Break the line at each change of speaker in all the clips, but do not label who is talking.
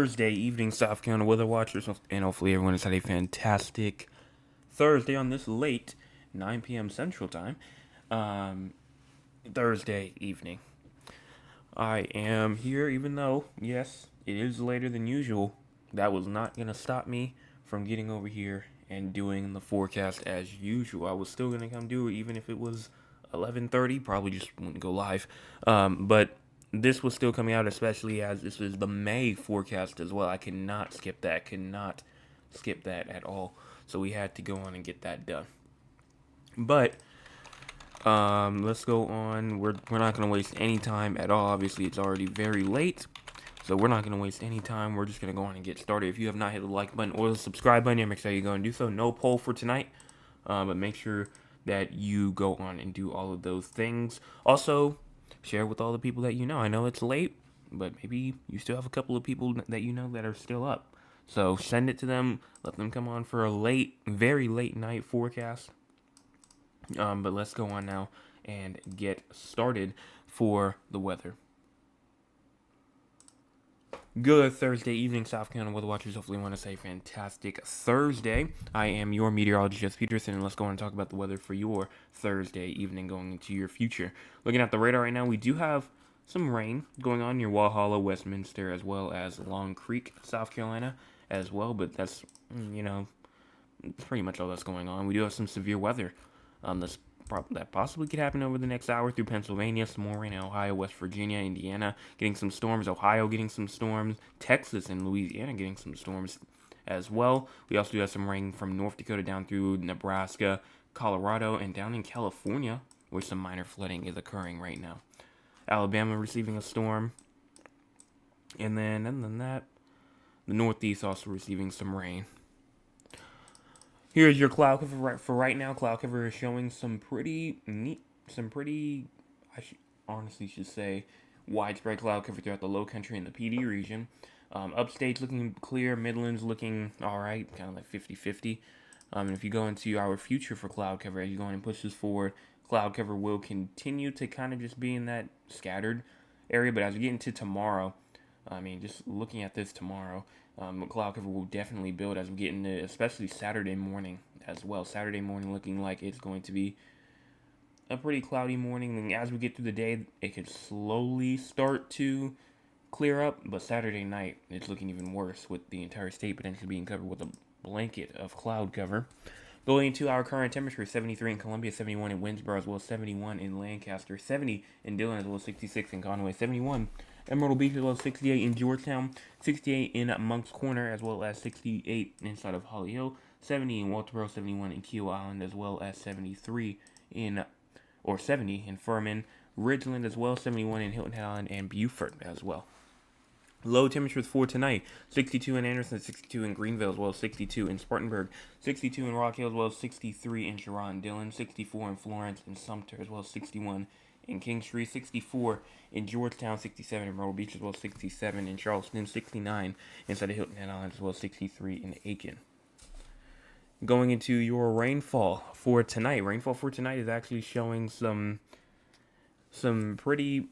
Thursday evening, South Carolina weather watchers, and hopefully everyone has had a fantastic Thursday on this late 9 p.m. Central Time. Um, Thursday evening. I am here, even though, yes, it is later than usual. That was not going to stop me from getting over here and doing the forecast as usual. I was still going to come do it, even if it was 11:30. Probably just wouldn't go live. But this was still coming out, especially as this is the May forecast as well. I cannot skip that. Cannot skip that at all. So we had to go on and get that done. But let's go on. We're not gonna waste any time at all. Obviously, it's already very late, so we're not gonna waste any time. We're just gonna go on and get started. If you have not hit the like button or the subscribe button, make sure you go and do so. No poll for tonight, but make sure that you go on and do all of those things. Also, share with all the people that you know. I know it's late, but maybe you still have a couple of people that you know that are still up. So send it to them. Let them come on for a late, very late night forecast. But let's go on now and get started for the weather. Good Thursday evening, South Carolina weather watchers. Hopefully, you want to say fantastic Thursday. I am your meteorologist, Jess Peterson, and let's go on and talk about the weather for your Thursday evening going into your future. Looking at the radar right now, we do have some rain going on near Walhalla, Westminster, as well as Long Creek, South Carolina, as well. But that's, pretty much all that's going on. We do have some severe weather that possibly could happen over the next hour through Pennsylvania, some more rain in Ohio, West Virginia, Indiana, getting some storms, Ohio getting some storms, Texas and Louisiana getting some storms as well. We also do have some rain from North Dakota down through Nebraska, Colorado, and down in California, where some minor flooding is occurring right now. Alabama receiving a storm, and then other than that, the Northeast also receiving some rain. Here's your cloud cover for right now. Cloud cover is showing some pretty, honestly should say, widespread cloud cover throughout the low country and the PD region. Upstate's looking clear, Midlands looking alright, kind of like 50-50. And if you go into our future for cloud cover, as you go on and push this forward, cloud cover will continue to kind of just be in that scattered area. But as we get into tomorrow, just looking at this tomorrow, cloud cover will definitely build as we get into, especially Saturday morning as well. Saturday morning looking like it's going to be a pretty cloudy morning. And as we get through the day, it could slowly start to clear up. But Saturday night, it's looking even worse with the entire state potentially being covered with a blanket of cloud cover. Going into our current temperature, 73 in Columbia, 71 in Winnsboro, as well as 71 in Lancaster, 70 in Dillon, as well as 66 in Conway, 71 Emerald Beach, as well as 68 in Georgetown, 68 in Moncks Corner, as well as 68 inside of Holly Hill, 70 in Walterboro, 71 in Keel Island, as well as 70 in Furman, Ridgeland, as well, 71 in Hilton Head Island, and Beaufort as well. Low temperatures for tonight, 62 in Anderson, 62 in Greenville, as well as 62 in Spartanburg, 62 in Rock Hill, as well as 63 in Sharon and Dillon, 64 in Florence and Sumter, as well as 61 in Kingstree, 64 in Georgetown, 67 in Myrtle Beach, as well as 67 in Charleston, 69 inside of Hilton Head Island, as well as 63 in Aiken. Going into your rainfall for tonight. Rainfall for tonight is actually showing some pretty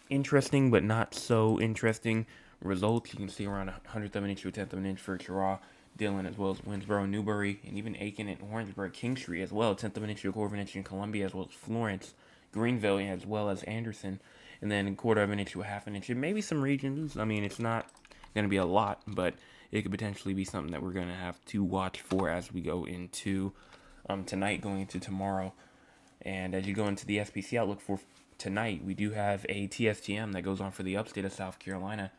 interesting but not so interesting results. You can see around 100th of an inch to a 10th of an inch for Cheraw, Dillon, as well as Winnsboro, Newberry, and even Aiken and Orangeburg, Kingstree as well. 10th of an inch to a quarter of an inch in Columbia, as well as Florence, Greenville, as well as Anderson, and then a quarter of an inch to a half an inch. And maybe some regions. It's not going to be a lot, but it could potentially be something that we're going to have to watch for as we go into tonight, going into tomorrow. And as you go into the SPC outlook for tonight, we do have a TSTM that goes on for the upstate of South Carolina.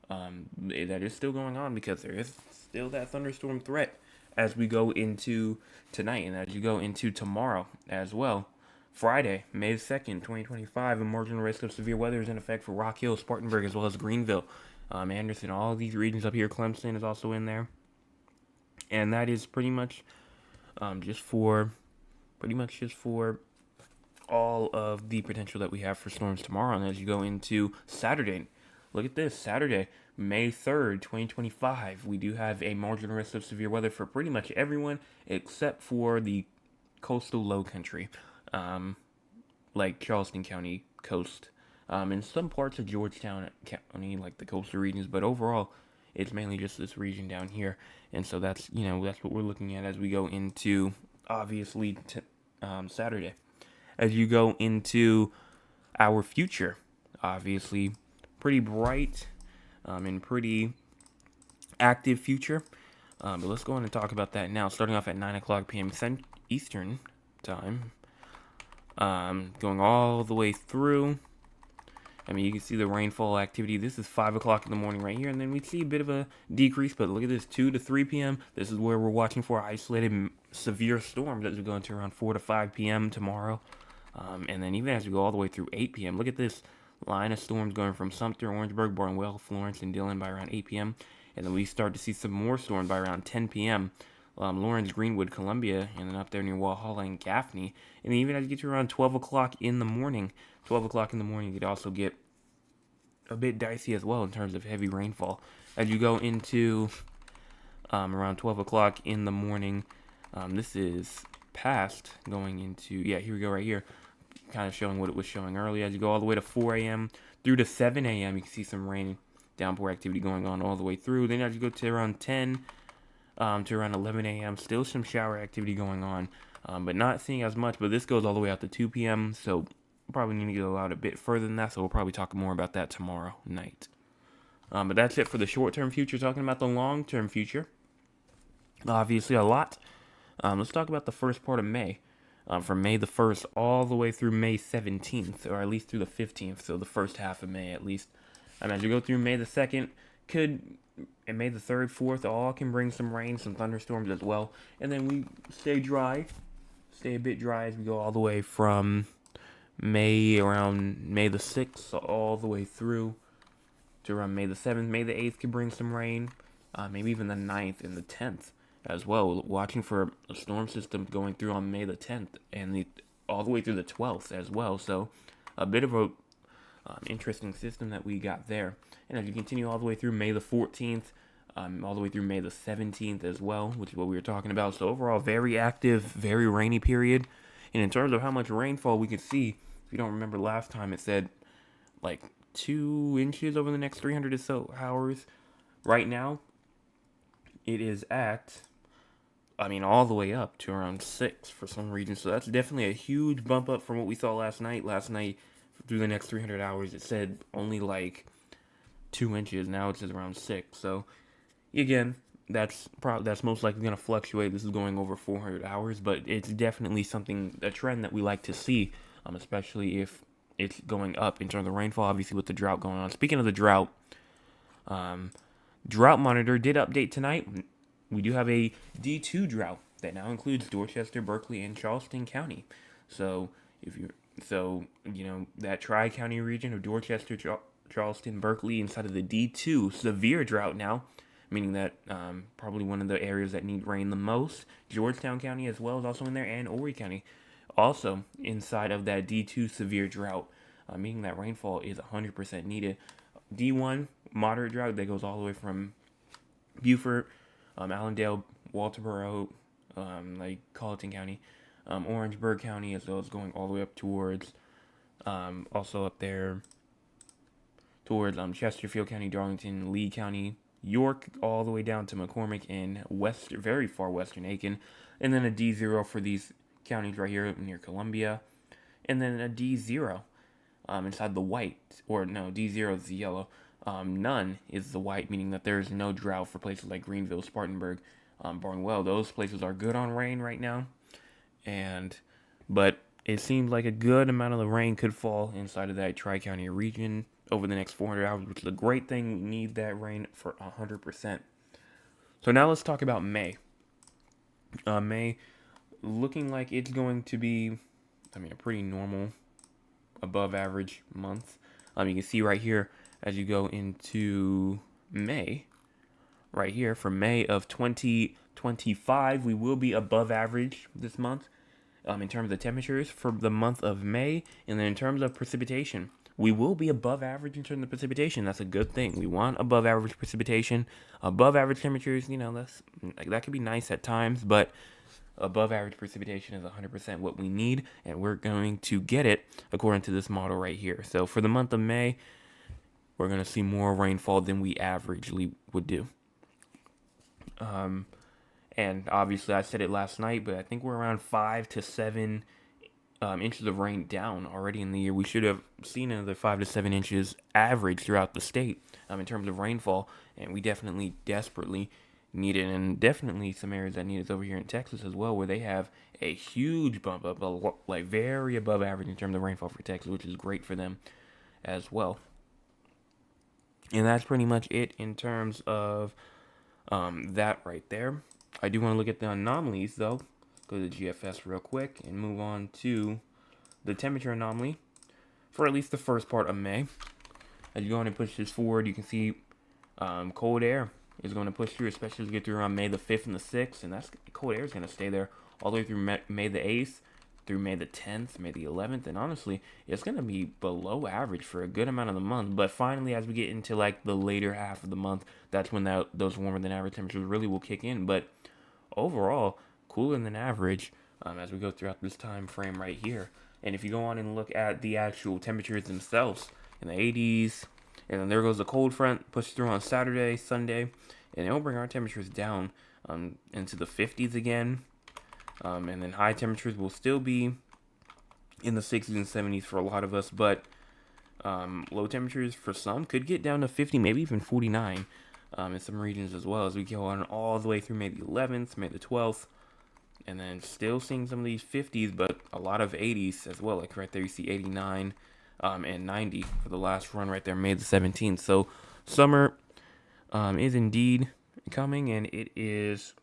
That is still going on because there is still that thunderstorm threat as we go into tonight and as you go into tomorrow as well. Friday, May 2nd, 2025, a marginal risk of severe weather is in effect for Rock Hill, Spartanburg, as well as Greenville, Anderson, all these regions up here. Clemson is also in there. And that is pretty much just for all of the potential that we have for storms tomorrow. And as you go into Saturday, look at this, Saturday, May 3rd, 2025, we do have a marginal risk of severe weather for pretty much everyone except for the coastal low country, like Charleston County coast, and some parts of Georgetown County, like the coastal regions, but overall, It's mainly just this region down here, and so that's that's what we're looking at as we go into obviously Saturday. As you go into our future, obviously pretty bright and pretty active future. But let's go on and talk about that now. Starting off at 9 o'clock p.m. Eastern time, going all the way through. I mean, you can see the rainfall activity. This is 5 o'clock in the morning right here, and then we see a bit of a decrease, but look at this, 2 to 3 p.m. This is where we're watching for isolated severe storms as we go into around 4 to 5 p.m. tomorrow. And then even as we go all the way through 8 p.m., look at this line of storms going from Sumter, Orangeburg, Barnwell, Florence, and Dillon by around 8 p.m. And then we start to see some more storms by around 10 p.m. Lawrence, Greenwood, Columbia, and then up there near Walhalla and Gaffney. And even as you get to around 12 o'clock in the morning, you could also get a bit dicey as well in terms of heavy rainfall. As you go into around 12 o'clock in the morning, this is past going into, here we go right here, kind of showing what it was showing earlier. As you go all the way to 4 a.m. through to 7 a.m., you can see some rain, downpour activity going on all the way through. Then as you go to around 10 to around 11 a.m., still some shower activity going on, but not seeing as much. But this goes all the way out to 2 p.m., so probably need to go out a bit further than that, so we'll probably talk more about that tomorrow night. But that's it for the short-term future. Talking about the long-term future, obviously a lot. Let's talk about the first part of May. From May the 1st all the way through May 17th, or at least through the 15th, so the first half of May at least. As you go through May the 2nd, and May the 3rd, 4th, all can bring some rain, some thunderstorms as well. And then we stay a bit dry as we go all the way from around May the 6th, all the way through to around May the 7th. May the 8th could bring some rain, maybe even the 9th and the 10th as well. Watching for a storm system going through on May the 10th and all the way through the 12th as well. So a bit of a interesting system that we got there. And as you continue all the way through May the 14th, all the way through May the 17th as well, which is what we were talking about. So overall, very active, very rainy period. And in terms of how much rainfall we could see, if you don't remember last time, it said like 2 inches over the next 300 or so hours. Right now, it is at, all the way up to around 6 for some reason. So that's definitely a huge bump up from what we saw last night. Last night, through the next 300 hours, it said only like 2 inches. Now it says around 6. So again, that's most likely going to fluctuate. This is going over 400 hours, but it's definitely a trend that we like to see, especially if it's going up in terms of rainfall, obviously with the drought going on. Speaking of the drought, Drought Monitor did update tonight. We do have a D2 drought that now includes Dorchester, Berkeley, and Charleston County. So that Tri-County region of Dorchester, Charleston, Berkeley, inside of the D2 severe drought now, meaning that probably one of the areas that need rain the most. Georgetown County as well is also in there, and Horry County also inside of that D2 severe drought, meaning that rainfall is 100% needed. D1 moderate drought that goes all the way from Beaufort, Allendale, Walterboro, like Colleton County, Orangeburg County, as well as going all the way up towards, also up there towards Chesterfield County, Darlington, Lee County, York, all the way down to McCormick and very far western Aiken, and then a D0 for these counties right here near Columbia, and then a D0 inside the white, or no, D0 is the yellow. None is the white, meaning that there is no drought for places like Greenville, Spartanburg, Barnwell. Those places are good on rain right now, but it seems like a good amount of the rain could fall inside of that Tri-County region over the next 400 hours, which is a great thing. We need that rain for 100%. So now let's talk about May. May looking like it's going to be, a pretty normal, above average month. You can see right here as you go into May, right here for May of 2025, we will be above average this month in terms of temperatures for the month of May. And then in terms of precipitation, we will be above average in terms of precipitation. That's a good thing. We want above average precipitation, above average temperatures. That could be nice at times, but above average precipitation is 100% what we need, and we're going to get it according to this model right here. So for the month of May, we're going to see more rainfall than we averagely would do. And obviously, I said it last night, but I think we're around 5 to 7 inches of rain down already in the year. We should have seen another 5 to 7 inches average throughout the state in terms of rainfall, and we definitely desperately need it, and definitely some areas that need it over here in Texas as well, where they have a huge bump up, like very above average in terms of rainfall for Texas, which is great for them as well. And that's pretty much it in terms of that right there. I do want to look at the anomalies though. Go to the GFS real quick and move on to the temperature anomaly for at least the first part of May. As you go on and push this forward, you can see cold air is going to push through, especially as we get through around May the 5th and the 6th, and that's cold air is going to stay there all the way through May the 8th, through May the 10th, May the 11th, and honestly, it's going to be below average for a good amount of the month. But finally, as we get into like the later half of the month, that's when those warmer than average temperatures really will kick in. But overall, cooler than average as we go throughout this time frame right here. And if you go on and look at the actual temperatures themselves in the 80s, and then there goes the cold front, pushes through on Saturday, Sunday, and it'll bring our temperatures down into the 50s again. And then high temperatures will still be in the 60s and 70s for a lot of us, but low temperatures for some could get down to 50, maybe even 49 in some regions as well, as we go on all the way through May the 11th, May the 12th, and then still seeing some of these 50s, but a lot of 80s as well. Like right there, you see 89 and 90 for the last run right there, May the 17th. So summer is indeed coming, and it is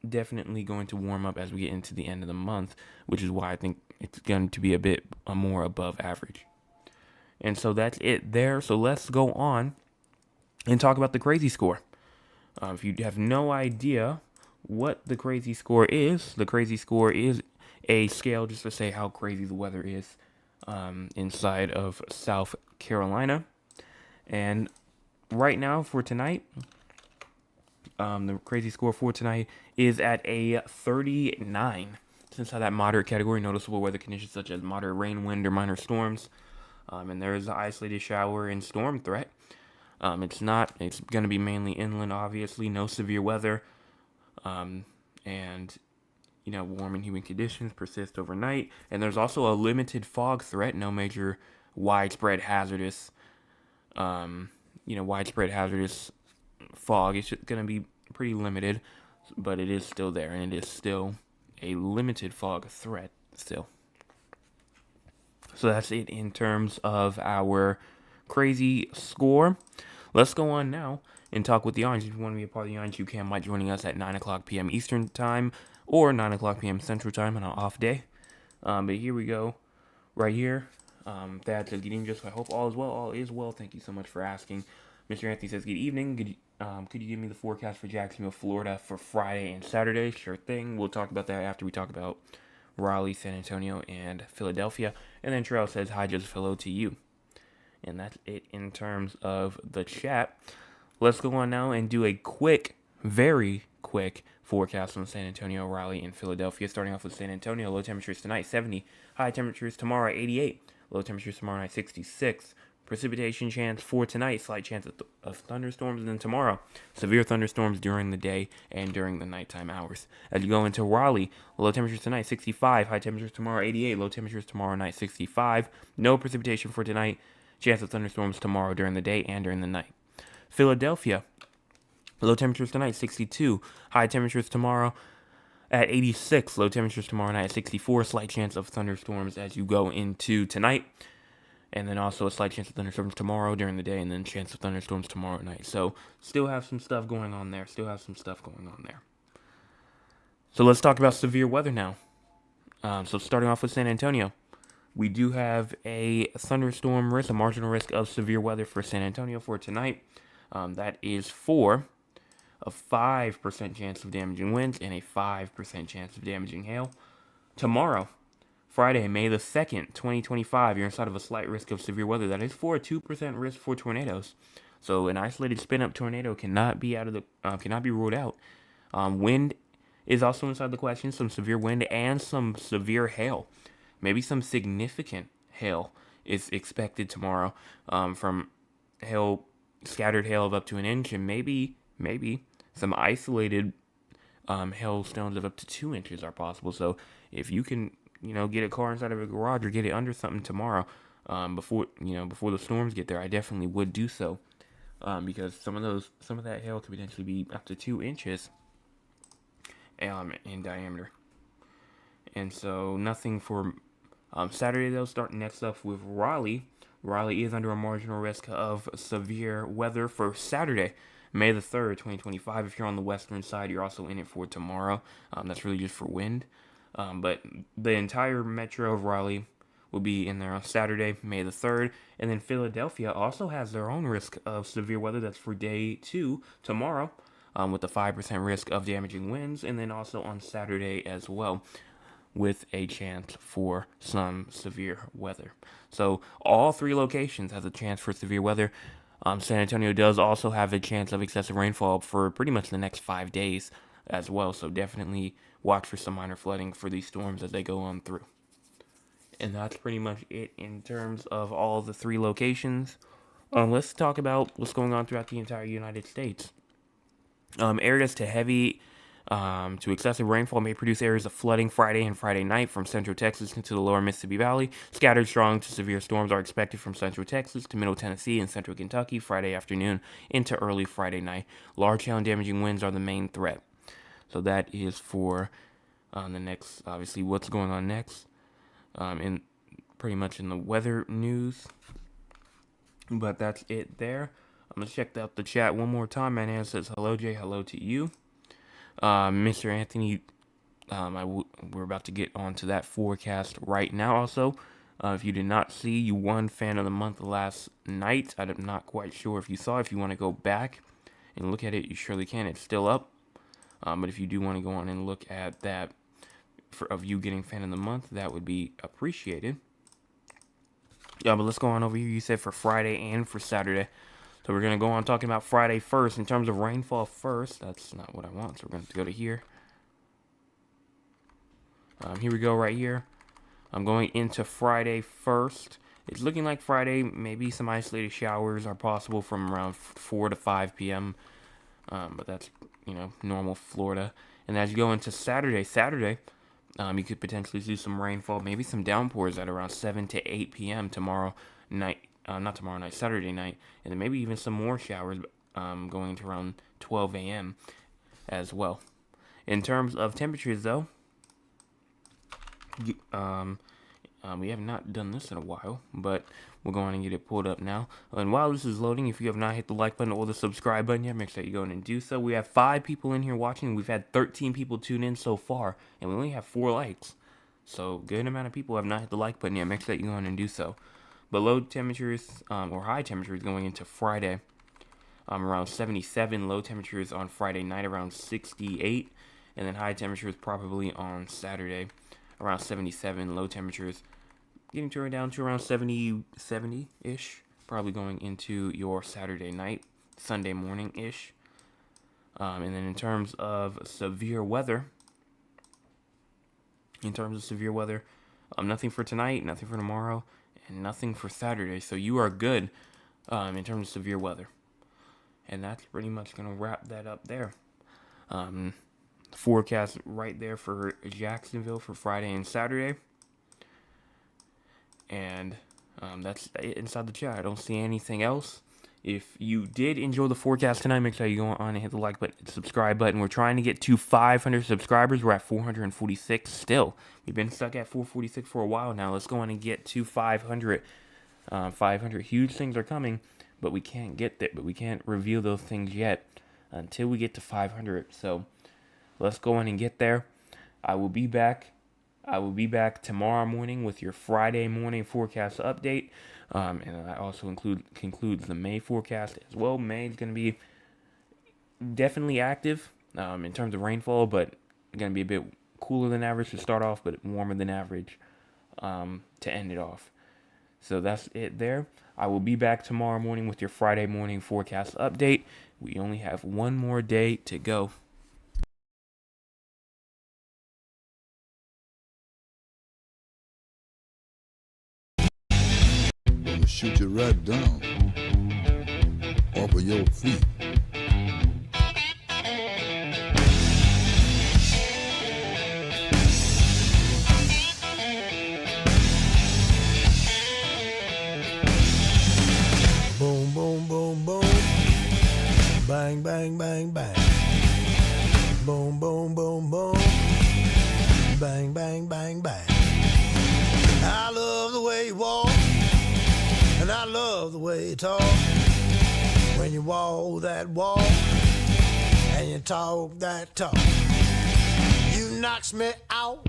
definitely going to warm up as we get into the end of the month, which is why I think it's going to be a bit more above average. And so that's it there. So let's go on and talk about the crazy score. If you have no idea what the crazy score is a scale just to say how crazy the weather is inside of South Carolina. And right now for tonight, the crazy score for tonight is at a 39. It's inside that moderate category, noticeable weather conditions such as moderate rain, wind, or minor storms. And there is an isolated shower and storm threat. It's going to be mainly inland, obviously, no severe weather. And, warm and humid conditions persist overnight. And there's also a limited fog threat, no major widespread hazardous fog. It's going to be pretty limited, but it is still there, and it is still a limited fog threat still. So that's it in terms of our crazy score. Let's go on now and talk with the Orange. If you want to be a part of the Orange, you can by joining us at 9 o'clock p.m. Eastern Time or 9 o'clock p.m. Central Time on an off day. But here we go, right here. Thad says, good evening, just I hope all is well. All is well. Thank you so much for asking. Mr. Anthony says, good evening. Could you give me the forecast for Jacksonville, Florida for Friday and Saturday? Sure thing. We'll talk about that after we talk about Raleigh, San Antonio, and Philadelphia. And then Terrell says, hi, Joseph, hello to you. And that's it in terms of the chat. Let's go on now and do a very quick forecast on San Antonio, Raleigh, and Philadelphia. Starting off with San Antonio, low temperatures tonight, 70. High temperatures tomorrow, 88. Low temperatures tomorrow night, 66. Precipitation chance for tonight, slight chance of thunderstorms, and then tomorrow, severe thunderstorms during the day and during the nighttime hours. As you go into Raleigh, low temperatures tonight, 65. High temperatures tomorrow, 88. Low temperatures tomorrow night, 65. No precipitation for tonight. Chance of thunderstorms tomorrow during the day and during the night. Philadelphia, low temperatures tonight, 62. High temperatures tomorrow at 86. Low temperatures tomorrow night at 64. Slight chance of thunderstorms as you go into tonight. And then also a slight chance of thunderstorms tomorrow during the day, and then chance of thunderstorms tomorrow night. So still have some stuff going on there. So let's talk about severe weather now. So starting off with San Antonio. We do have a thunderstorm risk, a marginal risk of severe weather for San Antonio for tonight. That is for a 5% chance of damaging winds and a 5% chance of damaging hail. Tomorrow, Friday, May the 2nd, 2025, you're inside of a slight risk of severe weather. That is for a 2% risk for tornadoes. So an isolated spin-up tornado cannot be ruled out. Wind is also inside the question, some severe wind and some severe hail. Maybe some significant hail is expected tomorrow from hail scattered hail of up to an inch, and maybe some isolated hailstones of up to 2 inches are possible. So if you can, get a car inside of a garage or get it under something tomorrow, before the storms get there, I definitely would do so, because some of that hail could potentially be up to 2 inches, in diameter. And so nothing for Saturday. They'll start next up with Raleigh. Raleigh is under a marginal risk of severe weather for Saturday, May the 3rd, 2025. If you're on the western side, you're also in it for tomorrow. That's really just for wind. But the entire metro of Raleigh will be in there on Saturday, May the 3rd. And then Philadelphia also has their own risk of severe weather. That's for day 2, tomorrow, with a 5% risk of damaging winds. And then also on Saturday as well, with a chance for some severe weather. So all 3 locations has a chance for severe weather. San Antonio does also have a chance of excessive rainfall for pretty much the next 5 days as well. So definitely watch for some minor flooding for these storms as they go on through. And that's pretty much it in terms of all the 3 locations. Let's talk about what's going on throughout the entire United States. Areas to heavy to excessive rainfall may produce areas of flooding Friday and Friday night from central Texas into the lower Mississippi Valley. Scattered strong to severe storms are expected from central Texas to middle Tennessee and central Kentucky Friday afternoon into early Friday night. Large hail and damaging winds are the main threat. So that is for the next, obviously, what's going on next, in pretty much in the weather news. But that's it there. I'm going to check out the chat one more time. My name says, hello, Jay. Hello to you. Mr. Anthony, we're about to get onto that forecast right now. Also, if you did not see, you won Fan of the Month last night. I'm not quite sure if you saw. If you want to go back and look at it, you surely can. It's still up. But if you do want to go on and look at that of you getting Fan of the Month, that would be appreciated. Yeah, but let's go on over here. You said for Friday and for Saturday. So we're going to go on talking about Friday first. In terms of rainfall first, that's not what I want. So we're going to go to here. Here we go right here. I'm going into Friday first. It's looking like Friday, maybe some isolated showers are possible from around 4 to 5 p.m. But that's, normal Florida. And as you go into Saturday, you could potentially see some rainfall, maybe some downpours at around 7 to 8 p.m. tomorrow night. Not tomorrow night, Saturday night, and then maybe even some more showers going to around 12 a.m. as well. In terms of temperatures, though, we have not done this in a while, but we'll go on and get it pulled up now. And while this is loading, if you have not hit the like button or the subscribe button yet, make sure you go in and do so. We have 5 people in here watching. We've had 13 people tune in so far, and we only have 4 likes. So, good amount of people have not hit the like button yet. Make sure you go in and do so. But low temperatures, or high temperatures going into Friday, around 77. Low temperatures on Friday night around 68. And then high temperatures probably on Saturday around 77. Low temperatures getting down to around 70-ish. Probably going into your Saturday night, Sunday morning-ish. And then in terms of severe weather, nothing for tonight, nothing for tomorrow, and nothing for Saturday. So you are good in terms of severe weather. And that's pretty much going to wrap that up there. Forecast right there for Jacksonville for Friday and Saturday. And that's it inside the chat. I don't see anything else. If you did enjoy the forecast tonight, make sure you go on and hit the like button, subscribe button. We're trying to get to 500 subscribers. We're at 446 still. We've been stuck at 446 for a while now. Let's go on and get to 500. 500 huge things are coming, but we can't get there. But we can't reveal those things yet until we get to 500. So let's go on and get there. I will be back tomorrow morning with your Friday morning forecast update. And that also concludes the May forecast as well. May is going to be definitely active in terms of rainfall, but going to be a bit cooler than average to start off, but warmer than average to end it off. So that's it there. I will be back tomorrow morning with your Friday morning forecast update. We only have one more day to go.
Shoot you right down. Or off of your feet. Boom, boom, boom, boom. Bang, bang, bang, bang. Boom, boom, boom, boom. Bang, bang, bang, bang. I love the way you walk, and I love the way you talk. When you walk that walk, and you talk that talk, you knocks me out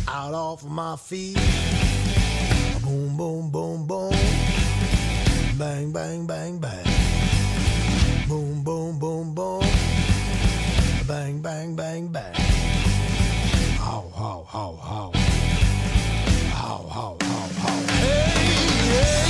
off of my feet. Boom, boom, boom, boom. Bang, bang, bang, bang. Boom, boom, boom, boom. Bang, bang, bang, bang. How, how, how, how. How, how, how, how. Hey, hey.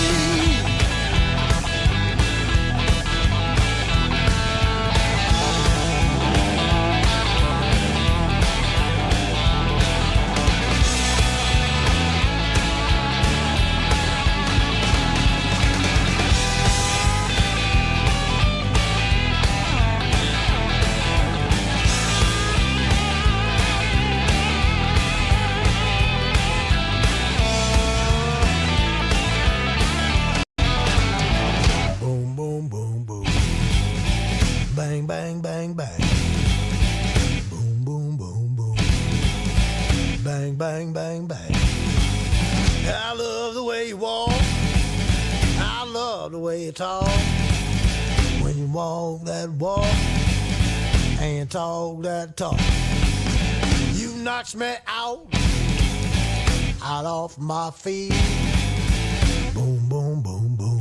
Bang, bang, bang, bang. Boom, boom, boom, boom. Bang, bang, bang, bang. I love the way you walk. I love the way you talk. When you walk that walk and talk that talk, you knocks me out off my feet. Boom, boom, boom, boom.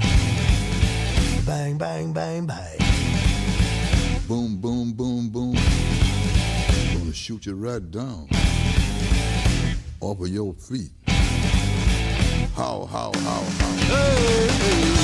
Bang, bang, bang, bang. Boom, boom, boom, boom. Gonna shoot you right down off of your feet. How, how, how, how. Hey, hey.